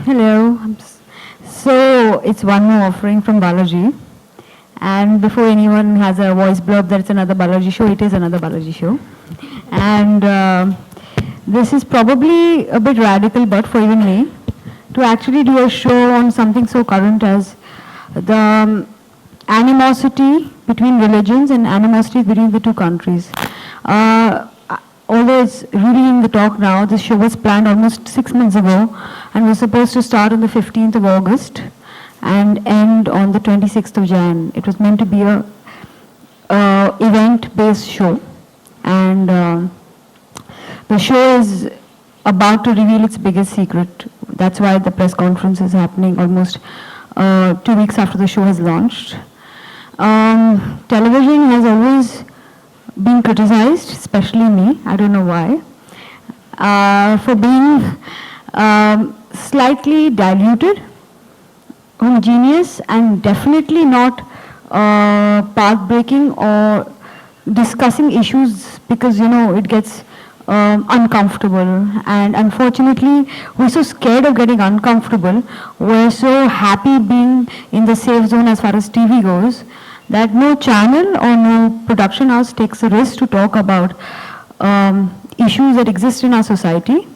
Hello. So it's one more offering from Balaji. And before anyone has a voice blurb that it's another Balaji show, it is another Balaji show. And this is probably a bit radical, but for even me, to actually do a show on something so current as the animosity between religions and animosity between the two countries. Although it's really in the talk now, this show was planned almost 6 months ago and was supposed to start on the 15th of August and end on the 26th of Jan. It was meant to be a event-based show, and the show is about to reveal its biggest secret. That's why the press conference is happening almost 2 weeks after the show has launched. Television has always been criticized, especially me, I don't know why, for being slightly diluted, homogeneous, and definitely not path-breaking or discussing issues because, you know, it gets uncomfortable. And unfortunately, we're so scared of getting uncomfortable. We're so happy being in the safe zone as far as TV goes, that no channel or no production house takes a risk to talk about issues that exist in our society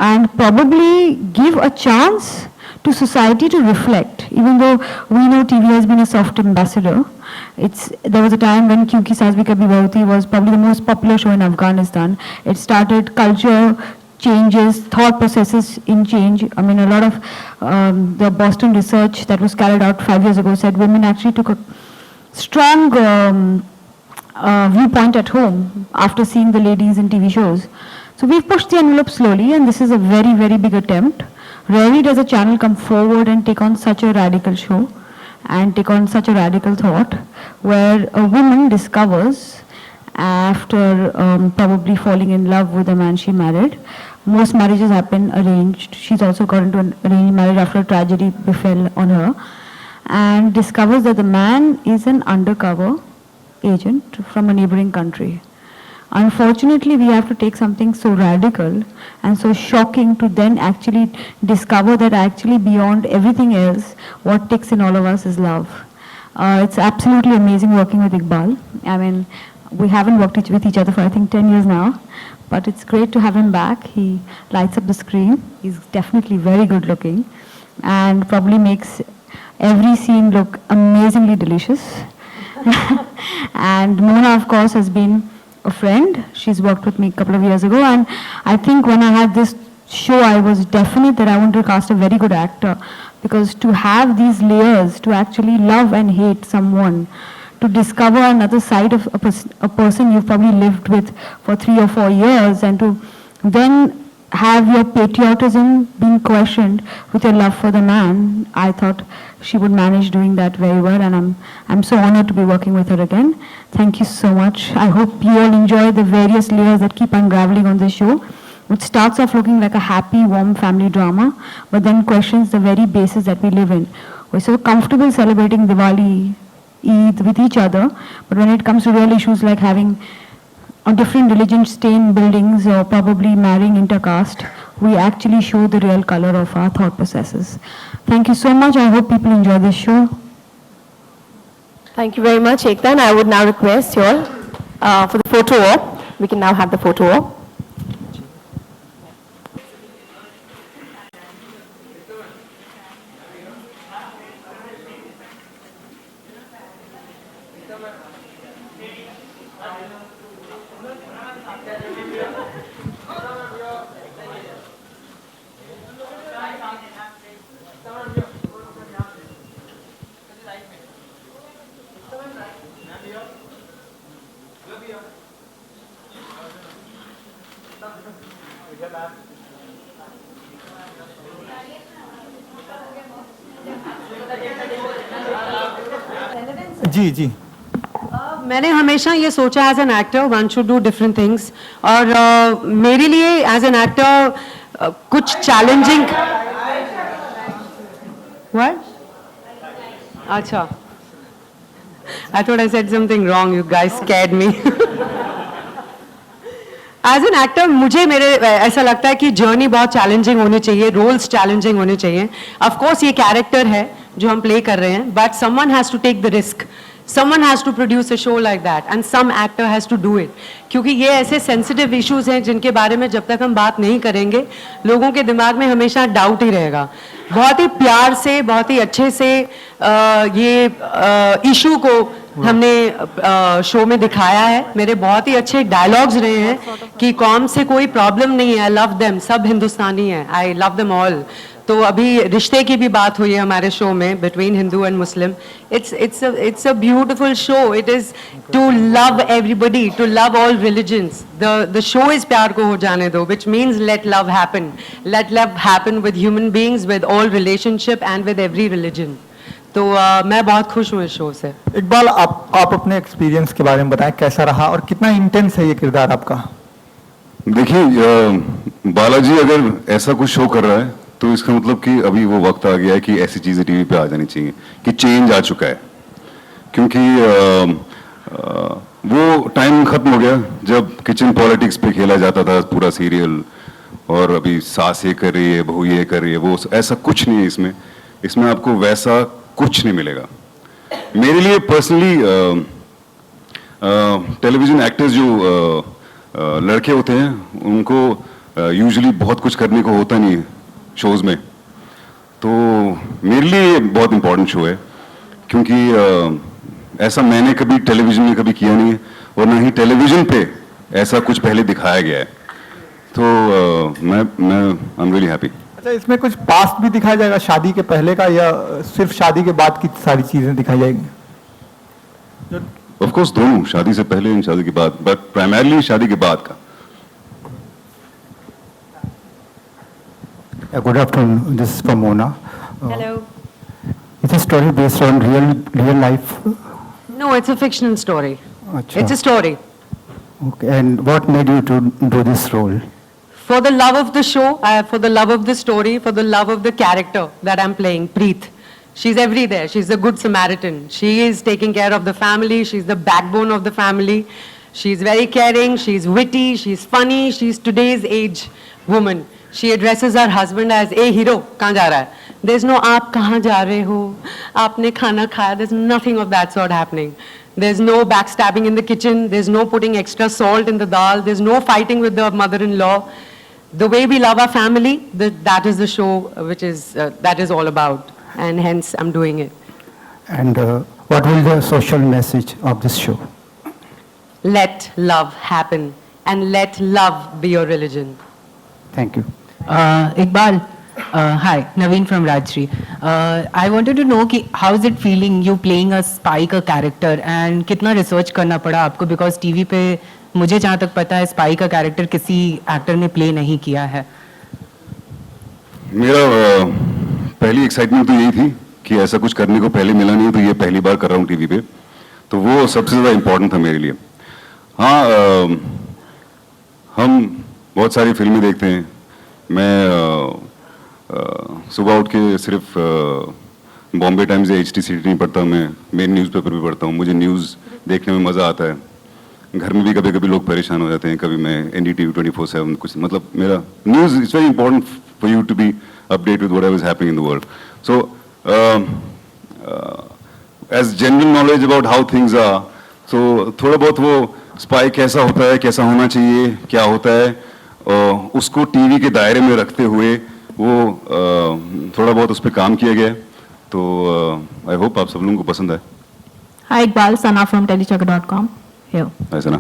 and probably give a chance to society to reflect. Even though we know TV has been a soft ambassador, there was a time when Kyunki Saas Bhi Kabhi Bahu Thi was probably the most popular show in Afghanistan. It started culture changes, thought processes in change. I mean, a lot of the Boston research that was carried out 5 years ago said women actually took a strong viewpoint at home after seeing the ladies in TV shows. So we've pushed the envelope slowly, and this is a very, very big attempt. Rarely does a channel come forward and take on such a radical show and take on such a radical thought where a woman discovers after probably falling in love with the man she married. Most marriages happen arranged. She's also got into an arranged marriage after a tragedy befell on her, and discovers that the man is an undercover agent from a neighboring country. Unfortunately, we have to take something so radical and so shocking to then actually discover that actually beyond everything else, what ticks in all of us is love. It's absolutely amazing working with Iqbal. I mean, we haven't worked with each other for I think 10 years now, but it's great to have him back. He lights up the screen. He's definitely very good looking and probably makes every scene look amazingly delicious. And Mona, of course, has been a friend. She's worked with me a couple of years ago, and I think when I had this show, I was definite that I wanted to cast a very good actor, because to have these layers, to actually love and hate someone, to discover another side of a person you've probably lived with for 3 or 4 years, and to then have your patriotism being questioned with your love for the man, I thought she would manage doing that very well, and I'm so honored to be working with her again. Thank you so much. I hope you all enjoy the various layers that keep unraveling on this show, which starts off looking like a happy, warm family drama, but then questions the very basis that we live in. We're so comfortable celebrating Diwali, Eid with each other, but when it comes to real issues like having on different religions stay in buildings or probably marrying intercaste, we actually show the real color of our thought processes. Thank you so much. I hope people enjoy this show. Thank you very much, Ekta. And I would now request you all for the photo op. We can now have the photo op. जी जी मैंने हमेशा ये सोचा as an actor one should do different things, और मेरे लिए as an actor कुछ challenging what अच्छा I thought I said something wrong. You guys scared me. As an actor मुझे मेरे ऐसा लगता है कि जर्नी बहुत चैलेंजिंग होनी चाहिए, रोल्स चैलेंजिंग होने चाहिए. ऑफ कोर्स ये कैरेक्टर है जो हम प्ले कर रहे हैं, but someone has to take the risk, someone has to produce a show like that and some actor has to do it. क्योंकि ये ऐसे सेंसिटिव इश्यूज हैं जिनके बारे में जब तक हम बात नहीं करेंगे लोगों के दिमाग में हमेशा डाउट ही रहेगा. बहुत ही प्यार से, बहुत ही अच्छे से ये इशू को हमने शो में दिखाया है. मेरे बहुत ही अच्छे डायलॉग्स रहे हैं कि कौन से कोई प्रॉब्लम नहीं है, आई लव देम, सब हिंदुस्तानी हैं, आई लव देम ऑल. तो अभी रिश्ते की भी बात हुई है हमारे शो में between Hindu and Muslim. It's a beautiful show. It is to love everybody, to love all religions. The show is Pyaar Ko Ho Jaane Do, which means let love happen with human beings, with all relationship and with every religion. तो मैं बहुत खुश हूँ इस show से. इकबाल, आप अपने experience के बारे में बताएं, कैसा रहा और कितना इंटेंस है ये किरदार आपका? देखिए, बालाजी अगर ऐसा कुछ शो कर रहा है तो इसका मतलब कि अभी वो वक्त आ गया है कि ऐसी चीजें टीवी पे आ जानी चाहिए, कि चेंज आ चुका है. क्योंकि वो टाइम खत्म हो गया जब किचन पॉलिटिक्स पे खेला जाता था पूरा सीरियल, और अभी सास ये कर रही है, बहू ये कर रही है, वो ऐसा कुछ नहीं है इसमें. इसमें आपको वैसा कुछ नहीं मिलेगा. मेरे लिए पर्सनली टेलीविजन एक्टर्स जो लड़के होते हैं उनको यूजुअली बहुत कुछ करने को होता नहीं है शोज में. तो मेरे लिए ये बहुत इंपॉर्टेंट शो है, क्योंकि ऐसा मैंने कभी टेलीविजन में कभी किया नहीं है और ना ही टेलीविजन पे ऐसा कुछ पहले दिखाया गया है. तो मैं आई एम रियली हैप्पी. अच्छा, इसमें कुछ पास्ट भी दिखाया जाएगा शादी के पहले का, या सिर्फ शादी के बाद की सारी चीजें दिखाई जाएंगी? ऑफ कोर्स दोनों, शादी से पहले और शादी के बाद, बट प्राइमरली शादी के बाद का. Good afternoon. This is from Mona. Hello. It's a story based on real life. No, it's a fictional story. Acha. It's a story. Okay. And what made you to do this role? For the love of the show, for the love of the story, for the love of the character that I'm playing, Preet. She's everywhere. She's the good Samaritan. She is taking care of the family. She's the backbone of the family. She's very caring. She's witty. She's funny. She's today's age woman. She addresses her husband as, "Hey hero, कहाँ जा रहा है?" There's no "आप कहाँ जा रहे हो? आपने खाना खाया?" There's nothing of that sort happening. There's no backstabbing in the kitchen. There's no putting extra salt in the dal. There's no fighting with the mother-in-law. The way we love our family, that is the show that is all about, and hence I'm doing it. And what will the social message of this show? Let love happen, and let love be your religion. Thank you. Iqbal, hi, Naveen from Rajshri. I wanted to know कि how is it feeling you playing a spy का character and कितना research करना पड़ा आपको, because TV पे मुझे जहाँ तक पता है स्पाई का कैरेक्टर किसी एक्टर ने प्ले नहीं किया है. मेरा पहली एक्साइटमेंट तो यही थी कि ऐसा कुछ करने को पहले मिला नहीं, तो ये पहली बार कर रहा हूँ टीवी पे, तो वो सबसे ज़्यादा इम्पोर्टेंट था मेरे लिए. हाँ, हम बहुत सारी फिल्में देखते हैं. मैं सुबह उठ के सिर्फ बॉम्बे टाइम्स या HT सिटी नहीं पढ़ता, मैं मेन न्यूज़पेपर भी पढ़ता हूँ. मुझे न्यूज़ देखने में मज़ा आता है. घर में भी कभी कभी लोग परेशान हो जाते हैं, कभी मैं NDTV 24/7 कुछ, मतलब मेरा news it's very important for you to be update with whatever is happening in the world. So as general knowledge about how things are, so थोड़ा बहुत वो स्पाई कैसा होता है, कैसा होना चाहिए, क्या होता है, उसको टीवी के दायरे में रखते हुए वो थोड़ा बहुत उस पर काम किया गया. तो आई होप आप सब लोगों को पसंद आए. Hi Iqbal, Sana from telechecker.com. Here. ऐसा ना.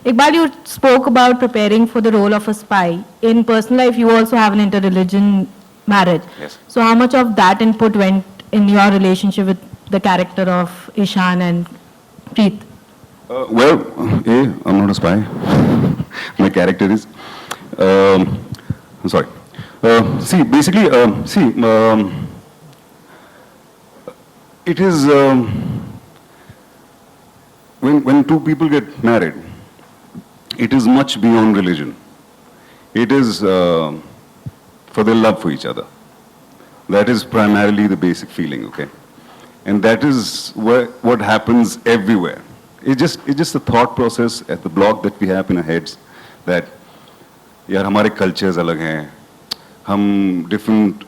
Iqbal, you spoke about preparing for the role of a spy. In personal life, you also have an interreligion marriage. Yes. So how much of that input went in your relationship with the character of Ishan and Preet? Well, I'm not a spy. My character is. I'm sorry. See, basically, it is when two people get married, it is much beyond religion. It is for their love for each other. That is primarily the basic feeling, okay? And that is what happens everywhere. it's just a thought process at the block that we have in our heads that यार हमारे cultures अलग हैं, हम different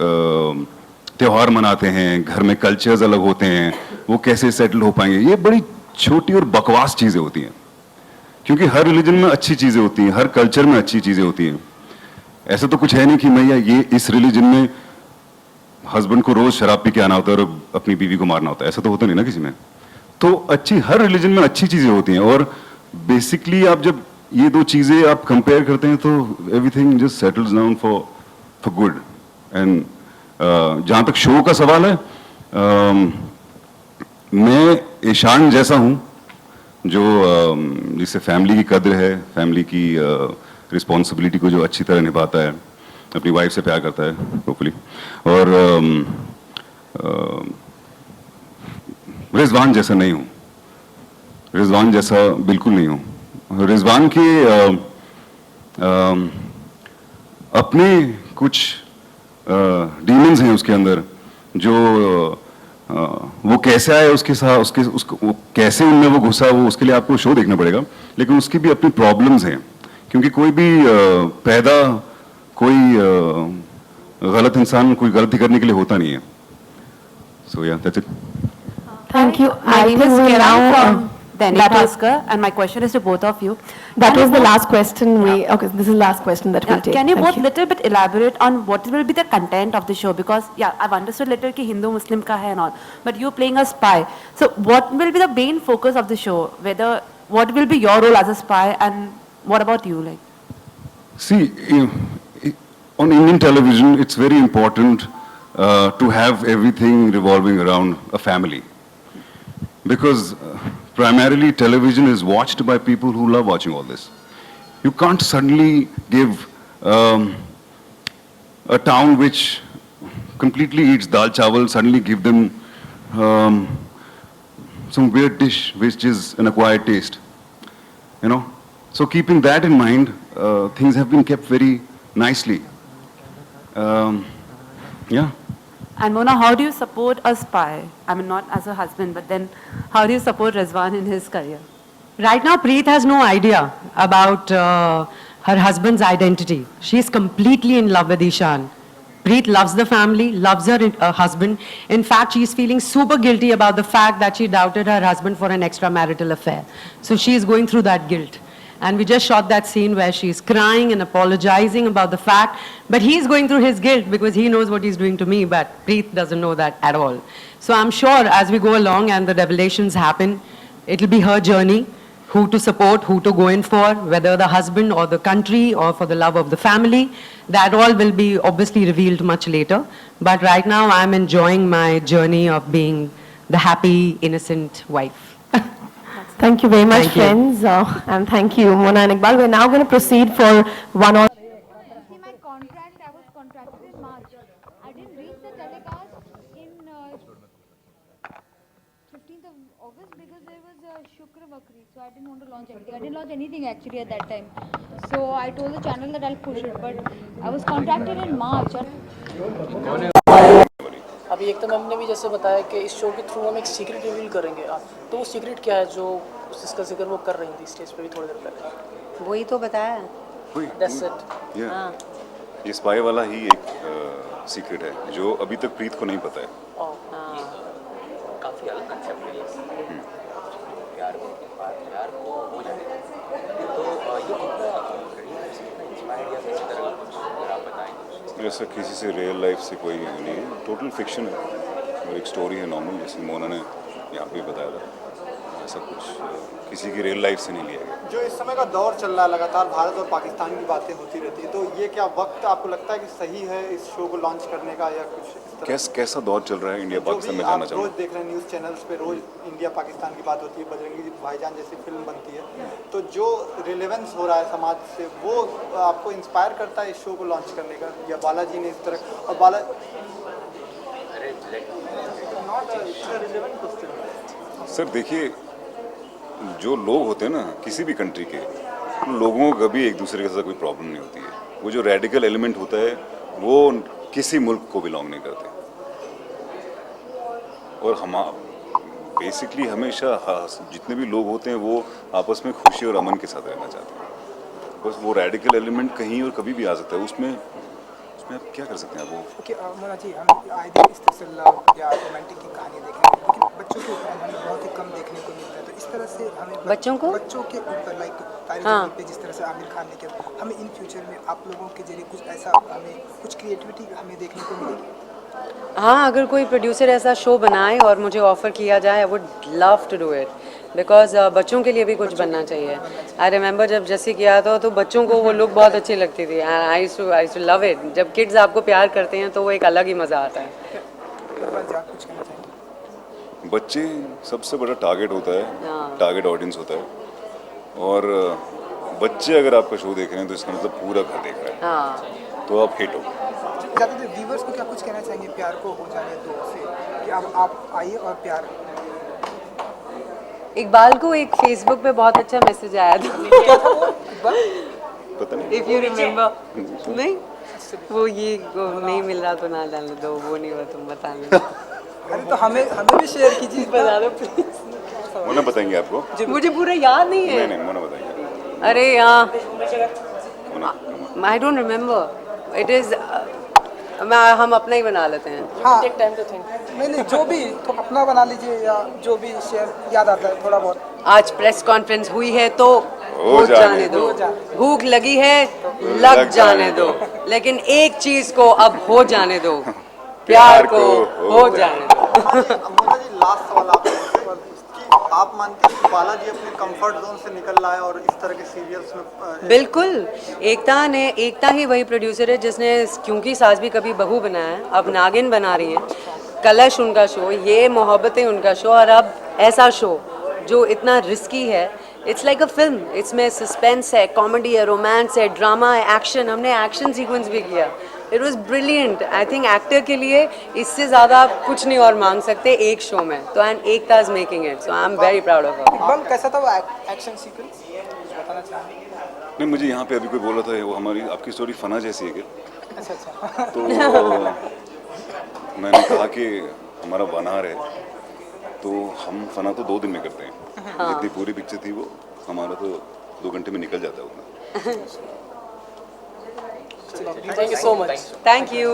त्योहार मनाते हैं, घर में कल्चर्स अलग होते हैं, वो कैसे सेटल हो पाएंगे? ये बड़ी छोटी और बकवास चीज़ें होती हैं, क्योंकि हर रिलीजन में अच्छी चीज़ें होती हैं, हर कल्चर में अच्छी चीज़ें होती हैं। ऐसा तो कुछ है नहीं कि भैया ये इस रिलीजन में हस्बैंड को रोज शराब पी के आना होता है और अपनी बीवी को मारना होता है, ऐसा तो होता नहीं ना किसी में। तो अच्छी हर रिलीजन में अच्छी चीज़ें होती हैं, और बेसिकली आप जब ये दो चीज़ें आप कंपेयर करते हैं तो everything just settles down for good. And जहाँ तक शो का सवाल है, मैं ईशान जैसा हूँ जो जिससे फैमिली की कद्र है, फैमिली की रिस्पॉन्सिबिलिटी को जो अच्छी तरह निभाता है, अपनी वाइफ से प्यार करता है होपफुली। और रिजवान जैसा नहीं हूँ, रिजवान जैसा बिल्कुल नहीं हूँ। रिजवान के अपने कुछ डीमंस हैं उसके अंदर, जो वो कैसे आए उसके साथ, उसको वो कैसे उनमें वो घुसा, वो उसके लिए आपको शो देखना पड़ेगा। लेकिन उसकी भी अपनी प्रॉब्लम्स हैं, क्योंकि कोई भी पैदा कोई गलत इंसान कोई गलती करने के लिए होता नहीं है। सो या that's it. Thank you. My I name think is we'll Kiran now, from Dainik that was- Bhaskar, and my question is to both of you. that Can was the you last question okay, this is the last question that we'll take. Can you Thank both little bit elaborate on what will be the content of the show? Because yeah, I've understood little ki Hindu Muslim ka hai and all, but you're playing a spy. So what will be the main focus of the show? What will be your role as a spy, and what about you like? See, on Indian television, it's very important to have everything revolving around a family. Because primarily television is watched by people who love watching all this. You can't suddenly give a town which completely eats dal chawal, suddenly give them some weird dish which is an acquired taste. You know? So keeping that in mind, things have been kept very nicely. Yeah. And Mona, how do you support a spy? I mean, not as a husband, but then how do you support Rizwan in his career? Right now, Preet has no idea about her husband's identity. She's completely in love with Ishan. Preet loves the family, loves her husband. In fact, she's feeling super guilty about the fact that she doubted her husband for an extramarital affair. So she's going through that guilt. And we just shot that scene where she's crying and apologizing about the fact, but he's going through his guilt because he knows what he's doing to me, but Preet doesn't know that at all. So I'm sure as we go along and the revelations happen, it'll be her journey, who to support, who to go in for, whether the husband or the country or for the love of the family. That all will be obviously revealed much later. But right now I'm enjoying my journey of being the happy, innocent wife. Thank you very much, Thank you. friends, and thank you, Mona and Iqbal. We're now going to proceed for one on. See, my contract, I was contracted in March. I didn't reach the telecast in 15th of August because there was a Shukra Vakri, so I didn't want to launch anything. I didn't launch anything actually at that time. So I told the channel that I'll push it, but I was contracted in March. अभी एकदम हमने भी जैसे बताया कि इस show के through हम एक सीक्रेट रिवील करेंगे आप, तो वो सीक्रेट क्या है जो जिसका जिक्र वो कर रही थी स्टेज पे भी थोड़ी देर पहले? वही तो बताया। That's it. ये स्पाई वाला ही एक सीक्रेट है जो अभी तक प्रीत को नहीं पता है। काफ़ी अलग कंसेप्ट है ये। प्यार को हो जाए तो ये कितना इंस्पायर्ड या किसी तरह कुछ अगर आप बताएं। ऐसा किसी से रियल लाइफ से कोई नहीं है, टोटल फिक्शन है और एक स्टोरी है नॉर्मल, जैसे मोना ने यहाँ पे बताया था। ऐसा कुछ किसी की रियल लाइफ से नहीं लिया गया। जो इस समय का दौर चल रहा है, लगातार भारत और पाकिस्तान की बातें होती रहती है, तो ये क्या वक्त आपको लगता है कि सही है इस शो को लॉन्च करने का, या कुछ इस तरह? कैसा दौर चल रहा है इंडिया पाकिस्तान में, जानना रोज चाहूँगा। देख रहे हैं न्यूज़ चैनल्स पे, रोज इंडिया पाकिस्तान की बात होती है, बजरंगी भाईजान जैसी फिल्म बनती है, तो जो रिलेवेंस हो रहा है समाज से, वो आपको इंस्पायर करता है इस शो को लॉन्च करने का, या बालाजी ने इस तरह? और सर देखिए, जो लोग होते हैं ना किसी भी कंट्री के, उन लोगों को कभी एक दूसरे के साथ कोई प्रॉब्लम नहीं होती है। वो जो रेडिकल एलिमेंट होता है वो किसी मुल्क को बिलोंग नहीं करते। और हम बेसिकली हमेशा जितने भी लोग होते हैं वो आपस में खुशी और अमन के साथ रहना चाहते हैं। बस वो रेडिकल एलिमेंट कहीं और कभी भी आ सकता है, उसमें आप क्या कर सकते हैं वो। ओके मोना जी, हम आए दिन इस तरह से लव या रोमांटिक की कहानी देख रहे हैं, लेकिन बच्चों के ऊपर हमें बहुत ही कम देखने को मिलता है। तो इस तरह से हमें बच्चों के ऊपर लाइक तारे हाँ। ज़मीन पे जिस तरह से आमिर खान ने किया, हमें इन फ्यूचर में आप लोगों के जरिए कुछ ऐसा हमें कुछ क्रिएटिविटी हमें देखने को मिलेगी। हाँ, अगर कोई प्रोड्यूसर ऐसा शो बनाए और मुझे ऑफर किया जाए, I would love to do it, because बच्चों के लिए भी कुछ बनना चाहिए। आई रिमेंबर जब जैसे किया था तो बच्चों को वो लुक बहुत अच्छी लगती थी, and I too love it. जब किड्स आपको प्यार करते हैं तो वो एक अलग ही मज़ा आता है। कुछ कहना चाहेंगे? बच्चे सबसे बड़ा टारगेट होता है, टारगेट ऑडियंस होता है, और बच्चे अगर आपका शो देख रहे हैं तो इसका मतलब पूरा घर देख रहा है, हाँ, तो आप हिट हो। ज़्यादातर व्यूवर्स को क्या कुछ कहना चाहेंगे प्यार को हो जाने दो से, कि अब आप आइए और प्यार। इकबाल को एक फेसबुक पे बहुत अच्छा मैसेज आया था, पता नहीं, इफ यू रिमेम्बर। नहीं, वो नहीं मिल रहा तो ना डालने दो, वो नहीं हुआ तुम बता लो। अरे तो हमें भी शेयर कीजिए, बता दो प्लीज। मोना बताएंगे आपको। मुझे पूरा याद नहीं है। नहीं मोना बताएंगे। अरे हाँ, Mona I don't remember. It is हम अपना ही बना लेते हैं। हाँ नहीं जो भी तो अपना बना लीजिए, या जो भी शेयर याद आता है थोड़ा बहुत। आज प्रेस कॉन्फ्रेंस हुई है तो हो जाने दो, भूख लगी है लग जाने दो, लेकिन एक चीज को अब हो जाने दो, प्यार को हो जाने दो। मोना जी, लास्ट सवाल आपसे कि आप मानते हैं कि बालाजी अपने कंफर्ट जोन से निकल रहा है और इस तरह के सीरियल्स में बिल्कुल। एकता ही वही प्रोड्यूसर है जिसने क्योंकि सास भी कभी बहू बनाया है, अब नागिन बना रही हैं, कलश उनका शो, ये मोहब्बतें उनका शो, और अब ऐसा शो जो इतना रिस्की है। इट्स लाइक अ फिल्म, इसमें सस्पेंस है, कॉमेडी है, रोमांस है, ड्रामा है, एक्शन, हमने एक्शन सीक्वेंस भी किया। It was brilliant. I think actor के लिए इससे ज़्यादा आप कुछ नहीं और मांग सकते एक शो में, तो and Ekta is making it, so I am very proud of her. Iqbal, कैसा था वो एक्शन सीक्वेंस, बताना चाहेंगे? नहीं, मुझे यहाँ पे अभी कोई बोला था वो हमारी आपकी स्टोरी फना जैसी है क्या, अच्छा तो मैंने कहा कि हमारा बनार है तो हम फना तो 2 दिन में करते हैं, जितनी पूरी पिक्चर थी वो हमारा तो 2 घंटे में निकल जाता है उतना। Thank you.